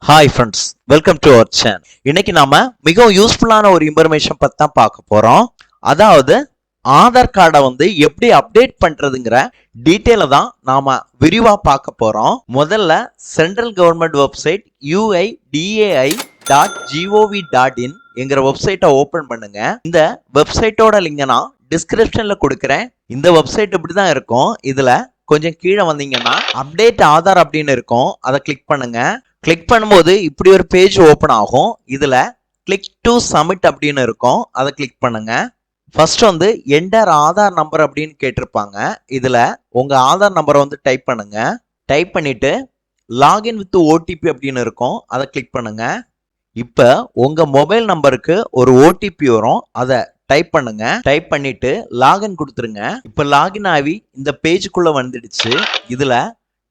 Hi friends, welcome to our channel. இன்னைக்கு நாம மிகவும் யூஸ்ஃபுல்லான ஒரு இன்ஃபர்மேஷன் பத்தி தான் பார்க்க போறோம். அதாவது ஆதார் கார்டை எப்படி அப்டேட் பண்றதுங்கிற டீட்டெயில தான் நாம விரிவா பார்க்க போறோம். முதல்ல சென்ட்ரல் கவர்மெண்ட் வெப்சைட் uidai.gov.in என்கிற வெப்சைட்டை ஓபன் பண்ணுங்க. இந்த வெப்சைட்டோட லிங்கை நான் டிஸ்கிரிப்ஷன்ல கொடுக்குறேன். இந்த வெப்சைட் இப்படி தான் இருக்கும். இதுல கொஞ்சம் கீழே வந்தீங்கன்னா அப்டேட் ஆதார் அப்படின்னு இருக்கும். அதை கிளிக் பண்ணுங்க. கிளிக் பண்ணும்போது இப்படி ஒரு பேஜ் ஓபன் ஆகும். இதுல கிளிக் டு சப்மிட் அப்படின்னு இருக்கும். அதை கிளிக் பண்ணுங்க. ஃபர்ஸ்ட் என்டர் ஆதார் நம்பர் அப்படின்னு கேட்டிருப்பாங்க. இதுல உங்க ஆதார் நம்பரை டைப் பண்ணுங்க. டைப் பண்ணிட்டு லாகின் வித் ஓடிபி அப்படின்னு இருக்கும். அதை கிளிக் பண்ணுங்க. இப்ப உங்க மொபைல் நம்பருக்கு ஒரு ஓடிபி வரும். அதை டைப் பண்ணுங்க. டைப் பண்ணிட்டு லாகின் கொடுத்துருங்க. இப்ப லாகின் ஆகி இந்த பேஜுக்குள்ள வந்துடுச்சு. இதுல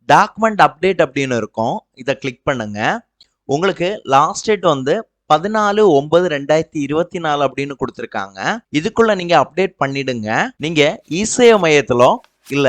டாக்குமெண்ட் அப்டேட் அப்படின்னு இருக்கும். இதை கிளிக் பண்ணுங்க. உங்களுக்கு லாஸ்ட் டேட் 14/9/2024 அப்படின்னு கொடுத்துருக்காங்க. இதுக்குள்ள நீங்க அப்டேட் பண்ணிடுங்க. நீங்க இசேவை மையத்திலோ இல்ல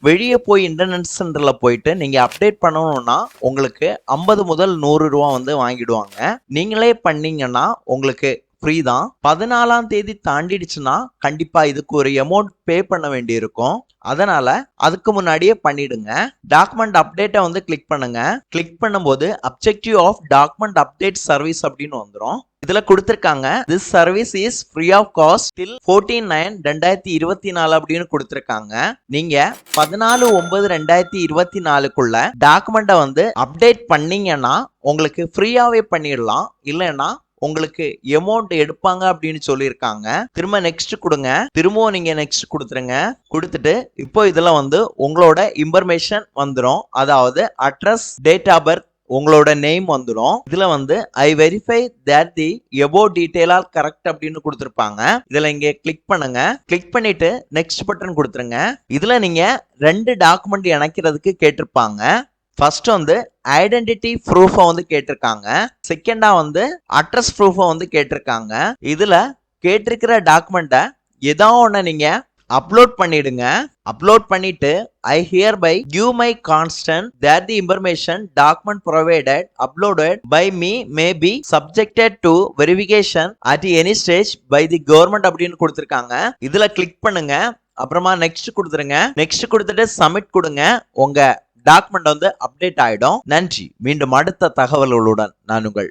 வெளியே போய் இன்டர்நெட் சென்டர்ல போயிட்டு நீங்க அப்டேட் பண்ணணும்னா உங்களுக்கு 50 முதல் 100 ரூபா வாங்கிடுவாங்க. நீங்களே பண்ணீங்கன்னா உங்களுக்கு ஃப்ரீ தான். 14ஆம் தேதி தாண்டிடுச்சுன்னா கண்டிப்பா இதுக்கு ஒரு அமௌண்ட் பே பண்ண வேண்டி இருக்கும். அதனால அதுக்கு முன்னாடியே பண்ணிடுங்க. டாக்குமெண்ட் அப்டேட்டை கிளிக் பண்ணுங்க. கிளிக் பண்ணும்போது objective of document update service அப்படின்னு வந்துடும். இதுல கொடுத்திருக்காங்க this service is free of cost till 14/9/2024 அப்படின்னு கொடுத்திருக்காங்க. நீங்க 14/9/2024க்குள்ள டாக்குமெண்ட்டை அப்டேட் பண்ணீங்கன்னா உங்களுக்கு ஃப்ரீயாவே பண்ணிடலாம். இல்லைன்னா உங்களுக்கு அமௌண்ட் எடுப்பாங்க அப்படின்னு சொல்லியிருக்காங்க. திரும்ப நெக்ஸ்ட் கொடுங்க. திரும்பவும் நீங்க நெக்ஸ்ட் கொடுத்துருங்க. கொடுத்துட்டு இப்போ இதுல உங்களோட இன்ஃபர்மேஷன் வந்துடும். அதாவது அட்ரஸ், டேட் ஆஃப் பர்த், உங்களோட நேம் வந்துடும். இதுல ஐ verify that the above detail are correct அப்படின்னு கொடுத்துருப்பாங்க. இதுல இங்க கிளிக் பண்ணுங்க. கிளிக் பண்ணிட்டு நெக்ஸ்ட் பட்டன் கொடுத்துருங்க. இதுல நீங்க 2 டாக்குமெண்ட் இணைக்கிறதுக்கு கேட்டிருப்பாங்க. ஃபர்ஸ்ட் ஐடென்டிட்டி ப்ரூஃப் கேட்டிருக்காங்க. செகண்டா அட்ரஸ் ப்ரூஃப் கேட்டிருக்காங்க. இதுல கேட்டிருக்கிற டாக்குமெண்ட்டை ஏதோ ஒண்ணு நீங்க அப்லோட் பண்ணிடுங்க. அப்லோட் பண்ணிட்டு I hereby give my consent that the information document provided uploaded by me may be subjected to verification at any stage by the government அப்படின்னு கொடுத்திருக்காங்க. இதுல கிளிக் பண்ணுங்க. அப்புறமா நெக்ஸ்ட் கொடுத்துருங்க. நெக்ஸ்ட் கொடுத்துட்டு சப்மிட் கொடுங்க. உங்க டாக்குமெண்ட் அப்டேட் ஆயிடும். நன்றி. மீண்டும் அடுத்த தகவல்களுடன் நான் உங்கள்